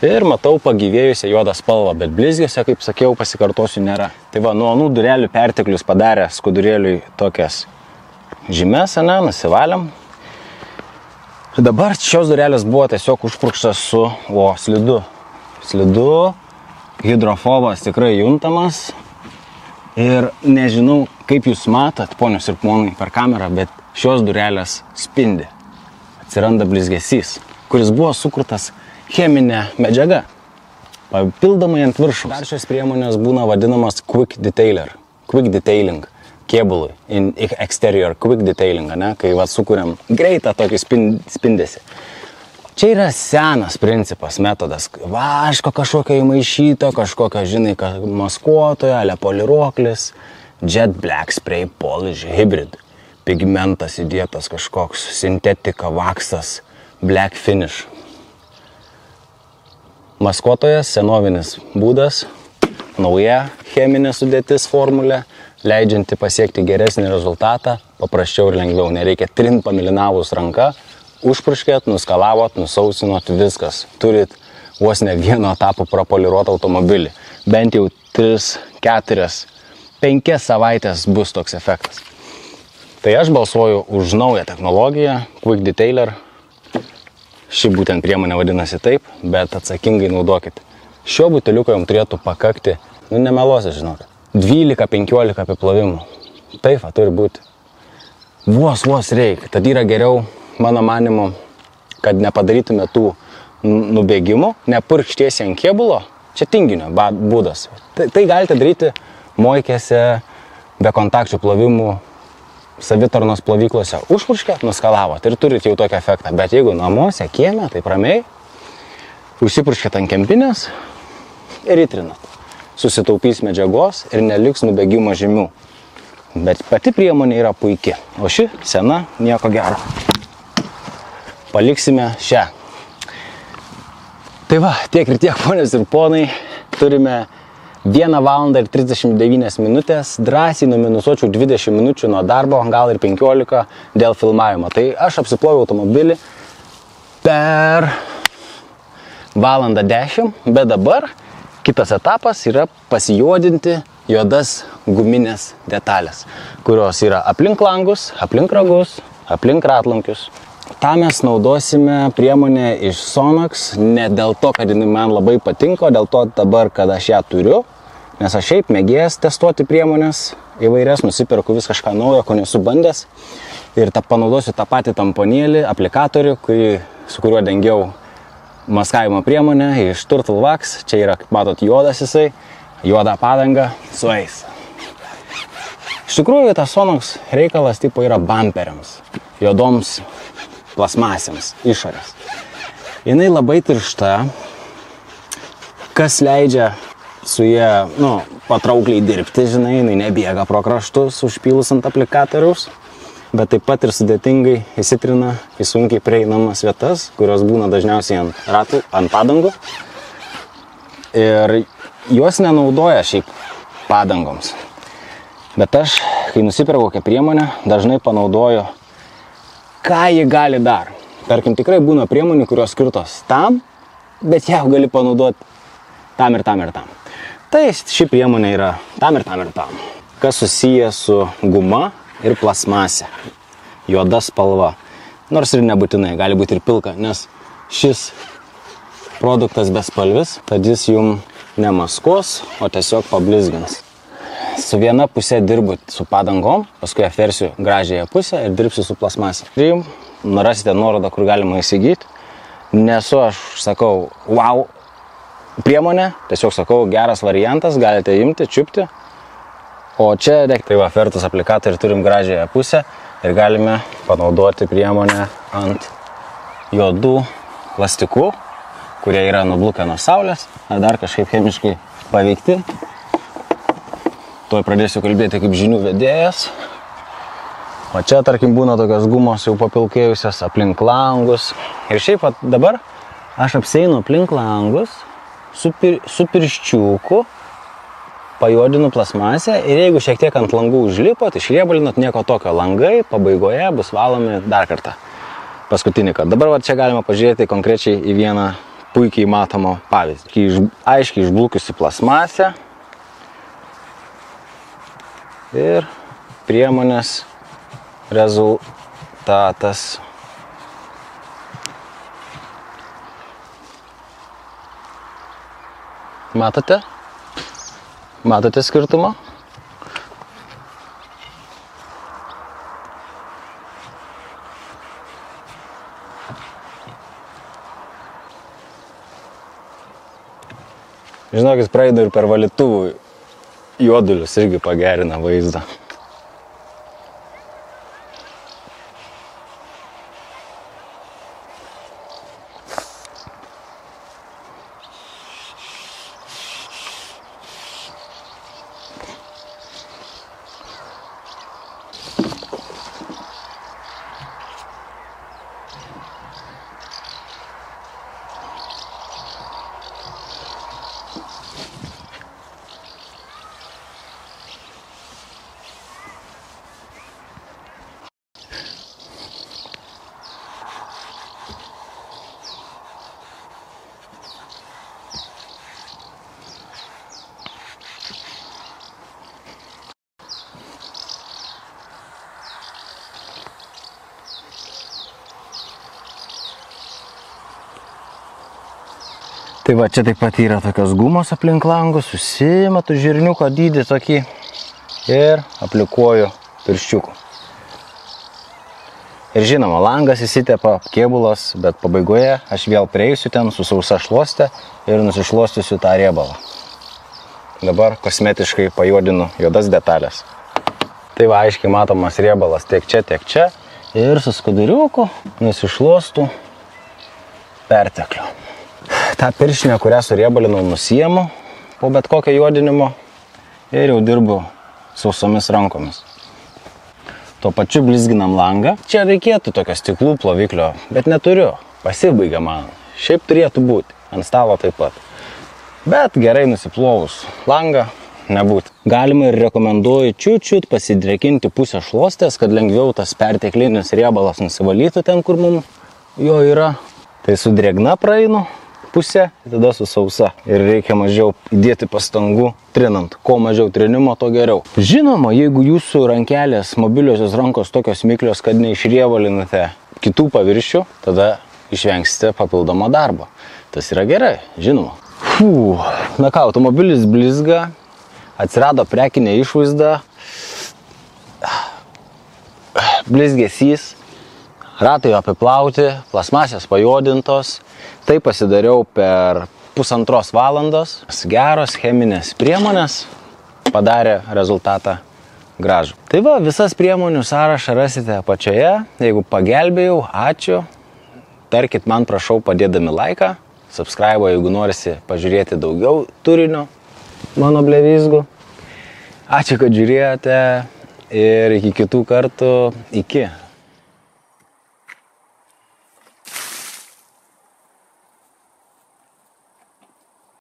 Speaker 1: Ir matau pagyvėjusią juodą spalvą, bet blizgiuose, kaip sakiau, pasikartosiu, nėra. Tai va, nuo anų durelių perteklius padarė skudurėliui tokias žymes, ne, nusivalėm. Ir dabar šios durelės buvo tiesiog užpurkštas su slidu. Slidu, hidrofobas tikrai juntamas. Ir nežinau, kaip jūs matot, ponios ir ponai, per kamerą, bet šios durelės spindi. Atsiranda blizgesys, kuris buvo sukurtas cheminė medžiaga, papildomai ant viršaus. Dar šios priemonės būna vadinamas quick detailing kėbului, in exterior quick detailing, ne, kai va sukuriam greitą tokį spindesį. Čia yra senas principas, metodas. Vaško kažkokio įmaišyto, kažkokio, žinai, maskuotojo, poliruoklis, jet black spray polish hybrid, pigmentas įdėtas kažkoks, sintetika, vaksas, black finish. Maskuotojas, senovinis būdas, nauja cheminė sudėtis formulė, leidžianti pasiekti geresnį rezultatą, paprasčiau ir lengviau. Nereikia trint pamilinavus ranką, užpurškėt, nuskalavot, nusausinot, viskas. Turit vos ne vieno etapo prapoliruotą automobilį. Bent jau 3, 4, 5 savaitės bus toks efektas. Tai aš balsuoju už naują technologiją, Quick Detailer. Ši būtent priemonė vadinasi taip, bet atsakingai naudokit. Šio buteliuko jums turėtų pakakti, nemeluosiu, žinok, 12-15 apiplovimų. Taip, turi būti. Vos reikia. Tad yra geriau, mano manimu, kad nepadarytume tų nubėgimų, nepurkštiesi ant kėbulo. Čia tinginio būdas. Tai galite daryti mojkėse, be kontakčių plovimų, savitarnos plovyklose. Užpurškė, nuskalavot ir turit jau tokį efektą. Bet jeigu namuose, kieme, tai ramiai, užsipurškėt ant kempinės ir įtrinat. Susitaupys medžiagos ir neliks nubėgimo žymių. Bet pati priemonė yra puiki. O ši sena, nieko gero. Paliksime šią. Tai va, tiek ir tiek, ponios ir ponai. Turime 1 valandą ir 39 minutės. Drąsiai numinusuočiau 20 minučių nuo darbo, gal ir 15 dėl filmavimo. Tai aš apsiploviau automobilį per valandą 10, bet dabar kitas etapas yra pasijuodinti juodas guminės detalės, kurios yra aplink langus, aplink ragus, aplink ratlankius. Ta mes naudosime priemonę iš Sonox, ne dėl to, kad jinai man labai patinko, dėl to dabar, kad aš ją turiu, nes aš šiaip mėgėjęs testuoti priemonės įvairias, nusiperku vis kažką naujo, ko nesu bandęs. Ir panaudosiu tą patį tamponėlį, aplikatorių, su kuriuo dengiau maskavimo priemonę iš Turtle Wax. Čia yra, kaip matot, juodas jisai, juoda padanga sueis. Iš tikrųjų, tas Sonox reikalas tipo yra bumperiams, juodoms plasmasėms išorės. Jinai labai tiršta, kas leidžia su jie, patraukliai dirbti, žinai, jinai nebėga pro kraštus užpylus ant aplikatoriaus, bet taip pat ir sudėtingai įsitrina į sunkiai prieinamas vietas, kurios būna dažniausiai ant ratų, ant padangų. Ir juos nenaudoja šiaip padangoms. Bet aš, kai nusipirkau kokią priemonę, dažnai panaudoju, ką ji gali dar. Tarkim, tikrai būna priemonių, kurios skirtos tam, bet jau gali panaudoti tam ir tam ir tam. Tai ši priemonė yra tam ir tam ir tam. Kas susiję su guma ir plasmasė. Juoda spalva. Nors ir nebūtinai, gali būti ir pilka, nes šis produktas bespalvis, tad jis jums nemaskuos, o tiesiog pablizgins. Su viena pusė dirbu su padangom, paskui apversiu gražiąją pusę ir dirbsiu su plasmasė. Narasite nuorodą, kur galima įsigyti. Nesu, aš sakau, wow priemonė, tiesiog sakau, geras variantas, galite imti, čiupti. O čia, tai va, apvertus aplikatorių turim gražiąją pusę ir galime panaudoti priemonę ant juodų plastikų, kurie yra nublukę nuo saulės ar dar kažkaip chemiškai paveikti. Tuoj pradėsiu kalbėti kaip žinių vedėjas. O čia, tarkim, būna tokios gumos jau papilkėjusios aplink langus. Ir šiaip dabar aš apseinu aplink langus su pirščiuku, pajuodinu plasmasę ir jeigu šiek tiek ant langų užlipot, išriebalinot, nieko tokio. Langai pabaigoje bus valomi dar kartą. Paskutinį kartą. Dabar čia galima pažiūrėti konkrečiai į vieną puikiai matomą pavyzdį. Aiškiai išblukusi plasmasė. Ir priemonės rezultatas. Matote? Matote skirtumą? Žinokit, praeinu ir per valytuvų juodulius irgi pagerina vaizdą. Tai va, čia taip pat yra tokios gumos aplink langus, susimatu žirniuko dydį tokį ir aplikuoju pirščiuku. Ir žinoma, langas įsitepa kėbulas, bet pabaigoje aš vėl prieisiu ten su sausa šluoste ir nusišluostysiu tą riebalą. Dabar kosmetiškai pajuodinu juodas detalės. Tai va, aiškiai matomas riebalas tiek čia ir su skuduriuku nusišluostu perteklių. Ta pirštinė, kurią suriebalinau, nusiemu po bet kokio juodinimo ir jau dirbu sausomis rankomis. Tuo pačiu blizginam langą. Čia reikėtų tokio stiklų ploviklio, bet neturiu. Pasibaigia man. Šiaip turėtų būti. Ant stalo taip pat. Bet gerai nusiplovus langą nebūti. Galima ir rekomenduoju čiut pasidrėkinti pusę šluostės, kad lengviau tas perteklinis riebalas nusivalytų ten, kur mums jo yra. Tai su drėgna praeinu pusę, tada su sausa. Ir reikia mažiau įdėti pastangų trinant. Kuo mažiau trinimo, to geriau. Žinoma, jeigu jūsų rankelės, mobiliosios rankos tokios miklios, kad neišriebalinate kitų paviršių, tada išvengsite papildomą darbą. Tas yra gerai, žinoma. Na ką, automobilis blizga, atsirado prekinė išvaizda, blizgesys, ratai apiplauti, plasmasės pajodintos. Tai pasidariau per 1,5 valandos. Geros cheminės priemonės padarė rezultatą gražų. Tai va, visas priemonių sąrašą rasite apačioje. Jeigu pagelbėjau, ačiū. Tarkit man, prašau, padėdami laiką. Subscribe, jeigu norisi pažiūrėti daugiau turinio mano blevizgų. Ačiū, kad žiūrėjote ir iki kitų kartų. Iki.